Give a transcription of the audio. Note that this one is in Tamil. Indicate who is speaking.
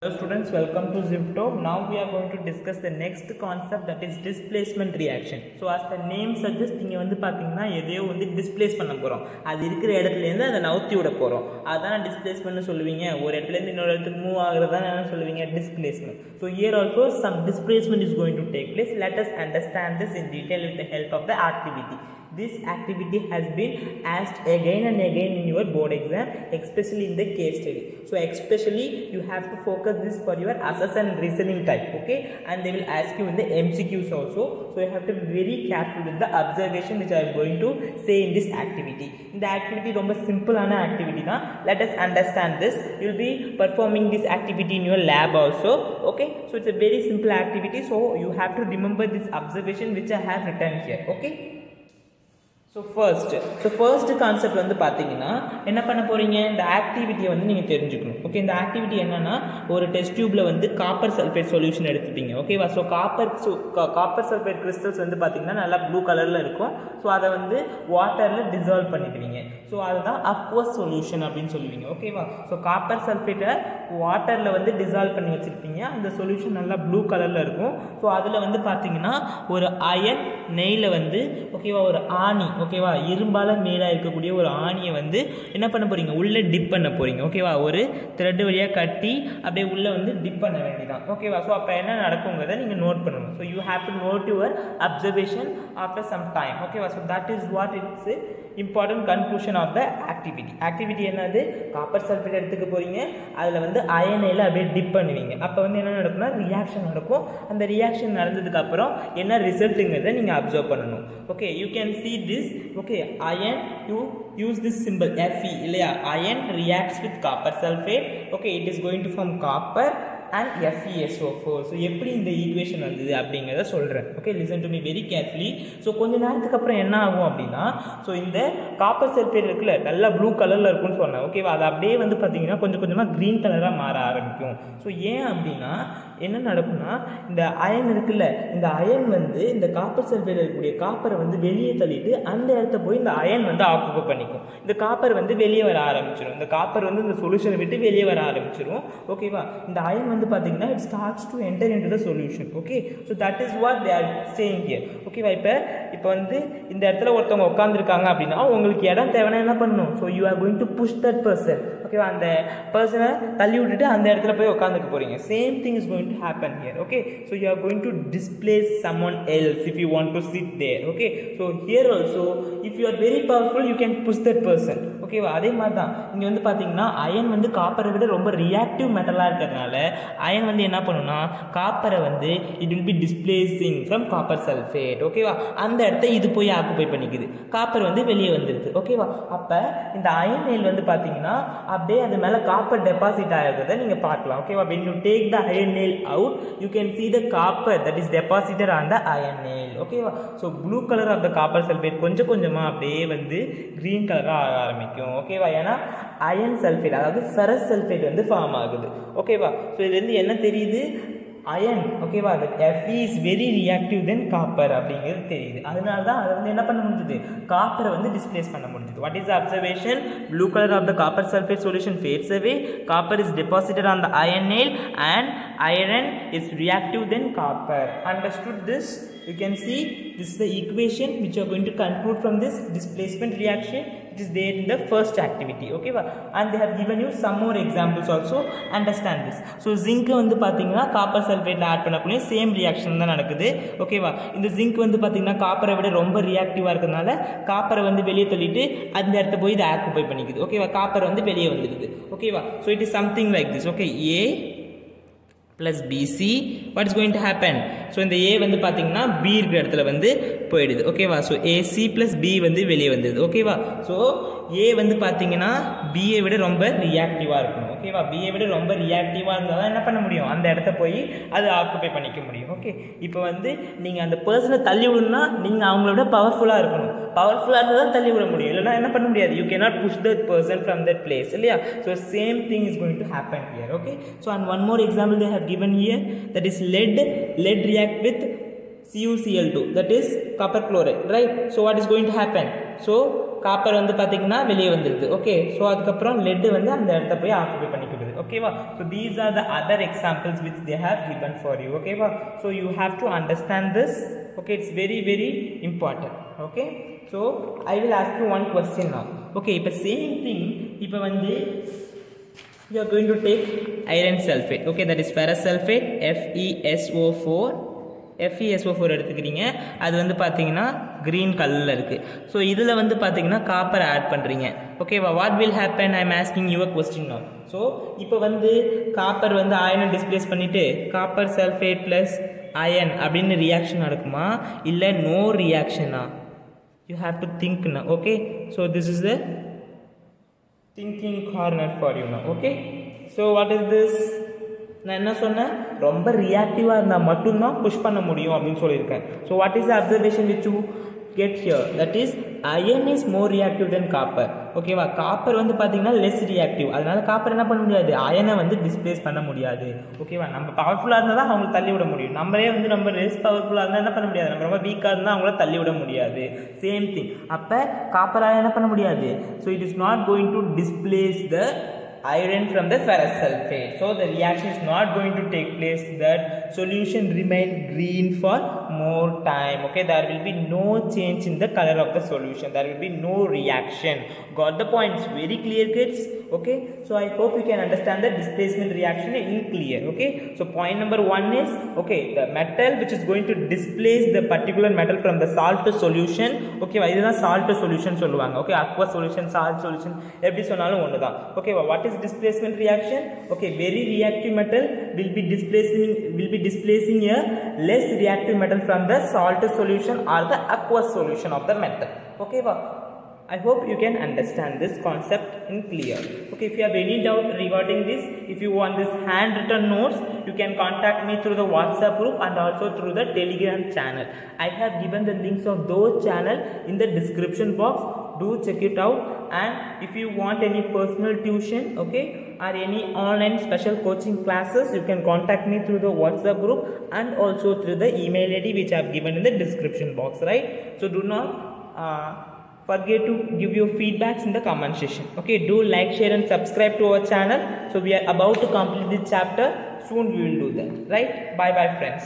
Speaker 1: Hello students, welcome to Zipto. Now we are going to discuss the next concept, that is displacement reaction. So as the name suggests, நீங்க வந்து பாத்தீங்கன்னா எதையோ வந்து டிஸ்ப்ளேஸ் பண்ண போறோம். அது இருக்கிற இடத்துல இருந்து அதை நவுத்தி விட போறோம். அதான் டிஸ்ப்ளேஸ்மென்ட் சொல்லுவீங்க. ஒரு இடத்துல இருந்து இன்னொரு இடத்துக்கு மூவ் ஆகுறதா என்ன சொல்லுவீங்க? Displacement. So here also some displacement is going to take place. Let us understand this in detail with the help of the activity. This activity has been asked again and again in your board exam, especially in the case study. So especially you have to focus this for your assess and reasoning type, okay? And they will ask you in the MCQs also. So you have to be very careful with the observation which I am going to say in this activity. In the activity romba simple ana activity da. Let us understand this. You will be performing this activity in your lab also, okay? So it's a very simple activity. So you have to remember this observation which I have written here, okay? So first concept வந்து பாத்தீங்கன்னா என்ன பண்ண போறீங்க, இந்த ஆக்டிவிட்டியை வந்து நீங்க தெரிஞ்சுக்கணும். ஓகே, இந்த ஆக்டிவிட்டி என்னன்னா ஒரு டெஸ்ட் டியூப்ல வந்து காப்பர் சல்ஃபேட் சொல்யூஷன் எடுத்துப்பீங்க. ஓகேவா? ஸோ காப்பர் சல்ஃபேட் கிறிஸ்டல்ஸ் வந்து பாத்தீங்கன்னா நல்லா ப்ளூ கலர்ல இருக்கும். ஸோ அதை வந்து வாட்டர்ல டிசால்வ் பண்ணிடுவீங்க. ஸோ அதுதான் அக்வஸ் சொல்யூஷன் அப்படின்னு சொல்லுவீங்க. ஓகேவா? ஸோ காப்பர் சல்ஃபேட்டை வாட்டர்ல வந்து டிசால்வ் பண்ணி வச்சிருப்பீங்க. அந்த சொல்யூஷன் நல்லா ப்ளூ கலர்ல இருக்கும். ஸோ அதுல வந்து பாத்தீங்கன்னா ஒரு அயன் நெய்ல வந்து ஓகேவா ஒரு ஆணி, ஓகேவா இரும்பால மேலா இருக்கக்கூடிய ஒரு ஆணியை வந்து என்ன பண்ண போறீங்க, உள்ள டிப் பண்ண போறீங்க. ஓகேவா? ஒரு த்ரெட் வழியா கட்டி அப்படியே உள்ள வந்து டிப் பண்ண வேண்டியதான். ஓகேவா? ஸோ அப்போ என்ன நடக்குங்கிறத நீங்க நோட் பண்ணணும். So you have to note your observation after some time. ஓகேவா? So that is what it's important conclusion of the activity. Activity என்னது, காப்பர் சல்ஃபேட் எடுத்துக்க போறீங்க, அதில் வந்து அயனையில் அப்படியே டிப் பண்ணுவீங்க. அப்போ வந்து என்ன நடக்கும்னா ரியாக்ஷன் நடக்கும். அந்த ரியாக்ஷன் நடந்ததுக்கு அப்புறம் என்ன ரிசல்ட்டுங்கிறத நீங்கள் அப்சர்வ் பண்ணணும். Okay, you can see this. Okay, iron, you use this symbol Fe இல்லையா? Iron reacts with copper sulfate. Okay, it is going to form copper and FeSO4. So எப்படி இந்த ஈக்குவேஷன் வந்தது அப்படிங்கிறத சொல்கிறேன். Okay, listen to me very carefully. So கொஞ்ச நேரத்துக்கு அப்புறம் என்ன ஆகும் அப்படின்னா, ஸோ இந்த காப்பர் சல்ஃபேட் இருக்குல்ல நல்லா ப்ளூ கலரில் இருக்குன்னு சொன்னேன். ஓகேவா? அது அப்படியே வந்து பார்த்தீங்கன்னா கொஞ்சம் கொஞ்சமாக க்ரீன் கலராக மாற ஆரம்பிக்கும். ஸோ ஏன் அப்படின்னா என்ன நடக்கும்னா, இந்த அயன் இருக்குல்ல, இந்த அயன் வந்து இந்த காப்பர் சல்ஃபேட் இருக்கக்கூடிய காப்பரை வந்து வெளியே தள்ளிட்டு அந்த இடத்த போய் இந்த அயன் வந்து ஆக்குபை பண்ணிக்கும். இந்த காப்பர் வந்து வெளியே வர ஆரம்பிச்சிடும். இந்த காப்பர் வந்து இந்த சொல்யூஷனை விட்டு வெளியே வர ஆரம்பிச்சிடும். ஓகேவா? இந்த அயன் வந்து பாத்தீங்கன்னா it starts to enter into the solution. Okay, so that is what they are saying here. Okay, இப்போ வந்து இந்த இடத்துல ஒருத்தவங்க உட்கார்ந்துருக்காங்க அப்படின்னா உங்களுக்கு இடம் தேவைன்னா என்ன பண்ணணும், so you are going to push that person. ஓகேவா? அந்த பர்சனை தள்ளி விட்டுட்டு அந்த இடத்துல போய் உட்காந்துக்க போறீங்க. same thing is going to happen here. Okay, so you are going to displace someone else if you want to sit there. Okay, so here also if you are very powerful you can push that person. ஓகேவா? அதே மாதிரி தான் இங்க வந்து பாத்தீங்கன்னா அயன் வந்து காப்பரை விட ரொம்ப ரியாக்டிவ் மெட்டலா இருக்கிறதுனால அயன் வந்து என்ன பண்ணும்னா காப்பரை வந்து it will be displacing from copper sulphate. ஓகேவா? அந்த இடத்த இது போய் ஆக்குபை பண்ணிக்குது. காப்பர் வந்து வெளியே வந்துடுது. ஓகேவா? அப்ப இந்த அயன் நெயில் வந்து பாத்தீங்கன்னா அப்படியே அது மேல காப்பர் டெபாசிட் ஆகிறத நீங்க பார்க்கலாம். ஓகேவா? when you take the iron nail out you can see the copper that is deposited on the iron nail. ஓகேவா? so blue color of the copper sulfate கொஞ்சம் கொஞ்சமா அப்படியே வந்து green கலரா ஆக ஆரம்பிக்கும். ஓகேவா? ஏன்னா அயன் சல்ஃபேட் அதாவது ஃபெரஸ் சல்ஃபேட் வந்து ஃபார்ம் ஆகுது. ஓகேவா? ஸோ இது வந்து என்ன தெரியுது, அயன். ஓகேவா? Fe is very reactive than copper அப்படிங்கிறது தெரியுது. அதனால தான் அதை வந்து என்ன பண்ண முடியுது, காப்பரை வந்து டிஸ்பிளேஸ் பண்ண முடியுது. What is observation, blue colour of the copper sulphate solution fades away, copper is deposited on the iron nail and iron is reactive than copper. Understood this? You can see this is the equation which you are going to conclude from this displacement reaction. It is there in the first activity. Okay va? And they have given you some more examples also. Understand this. So zinc வந்து பாத்தீங்கன்னா காப்பர் சல்ஃபேட்ல ஆட் பண்ணக்கூடிய சேம் ரியாக்ஷன் தான் நடக்குது. ஓகேவா? இந்த ஜிங்க் வந்து பாத்தீங்கன்னா காப்பரை விட ரொம்ப ரியாக்டிவா இருக்கிறதுனால காப்பரை வந்து வெளியே தள்ளிட்டு அந்த இடத்த போய் இதை ஆக்குபை பண்ணிக்குது. ஓகேவா? காப்பர் வந்து வெளியே வந்துடுது. ஓகேவா? So it is something like this. Okay, A plus BC, what is going to happen? So இந்த A வந்து பாத்தீங்கன்னா B இருக்கிற இடத்துல வந்து போயிடுது. ஓகேவா? so AC plus B வந்து வெளியே வந்தது. ஓகேவா? so A வந்து பாத்தீங்கன்னா B ஐ விட ரொம்ப ரியாக்டிவா இருக்கணும். ஓகேவா? B ஐ விட ரொம்ப ரியாக்டிவா இருந்தால் என்ன பண்ண முடியும், அந்த இடத்த போய் அது ஆக்குபை பண்ணிக்க முடியும். ஓகே, இப்போ வந்து நீங்க அந்த பர்சனை தள்ளி விடணும்னா நீங்க அவங்கள விட பவர்ஃபுல்லா இருக்கணும். பவர்ஃபுல்லா இருந்தால் தான் தள்ளி விட முடியும், இல்லைன்னா என்ன பண்ண முடியாது, you cannot push that person from that place. இல்லையா? so same thing is going to happen here. Okay, so and one more example they have given here, that is lead react with CuCl2, that is copper chloride, right? so what is going to happen, so copper வந்து பாத்தீங்கன்னா வெளியே வந்துடுது. ஓகே, ஸோ அதுக்கப்புறம் லெட் வந்து அந்த இடத்த போய் ஆக்குபை பண்ணிக்கிறது. okay va. So these are the other examples which they have given for you, okay va. So you have to understand this, okay, it's very very important, okay. So I will ask you one question now, okay. Ipa same thing, ipa vande you are going to take iron sulfate, okay, that is ferrous sulfate FeSO4 எடுத்துக்கிறீங்க. அது வந்து பார்த்தீங்கன்னா க்ரீன் கலரில் இருக்குது. ஸோ இதில் வந்து பார்த்தீங்கன்னா காப்பர் ஆட் பண்ணுறீங்க, ஓகேவா. What will happen, I am asking your question now. So இப்போ வந்து காப்பர் வந்து அயனை டிஸ்பிளேஸ் பண்ணிவிட்டு காப்பர் சல்ஃபேட் ப்ளஸ் அயன் அப்படின்னு ரியாக்ஷன் நடக்குமா, இல்லை நோ ரியாக்ஷனா? யூ ஹாவ் டு திங்க் நா, okay. So this is the thinking corner for you நா, okay. So what is this? நான் என்ன சொன்னேன், ரொம்ப ரியாக்டிவாக இருந்தால் மட்டும்தான் புஷ் பண்ண முடியும் அப்படின்னு சொல்லியிருக்கேன். So what is the observation which you get here, that is iron is more reactive than copper, ஓகேவா. காப்பர் வந்து பார்த்தீங்கன்னா லெஸ் ரியாக்டிவ், அதனால காப்பர் என்ன பண்ண முடியாது, அயனை வந்து டிஸ்பிளேஸ் பண்ண முடியாது, ஓகேவா. நம்ம பவர்ஃபுல்லாக இருந்தால் தான் அவங்களை தள்ளி விட முடியும். நம்மளே வந்து நம்ம லெஸ் பவர்ஃபுல்லாக இருந்தால் என்ன பண்ண முடியாது, நம்ம ரொம்ப வீக்காக இருந்தால் அவங்கள தள்ளி விட முடியாது. சேம் திங், அப்போ காப்பர் அயன் என்ன பண்ண முடியாது. So it is not going to displays the iron from the ferrous sulfate, so the reaction is not going to take place, that solution remain green for more time, okay. There will be no change in the color of the solution, there will be no reaction. Got the points? Very clear, kids, okay. So I hope you can understand the displacement reaction in clear, okay. So point number 1 is, okay, the metal which is going to displace the particular metal from the salt solution, okay. Idha salt solution solluvaanga, okay. Aqueous solution, salt solution eppadi sonnalum onnu dhaan, okay. What is displacement reaction? Okay, very reactive metal will be displacing a less reactive metal from the salt solution or the aqueous solution of the metal, okay. I hope you can understand this concept in clear, okay. If you have any doubt regarding this, if you want this handwritten notes, you can contact me through the WhatsApp group and also through the Telegram channel. I have given the links of those channel in the description box, do check it out. And if you want any personal tuition, okay, or any online special coaching classes, you can contact me through the WhatsApp group and also through the email ID which I have given in the description box, right. So do not forget to give your feedbacks in the comment section, okay. Do like, share and subscribe to our channel. So we are about to complete this chapter, soon we will do that, right. Bye bye friends.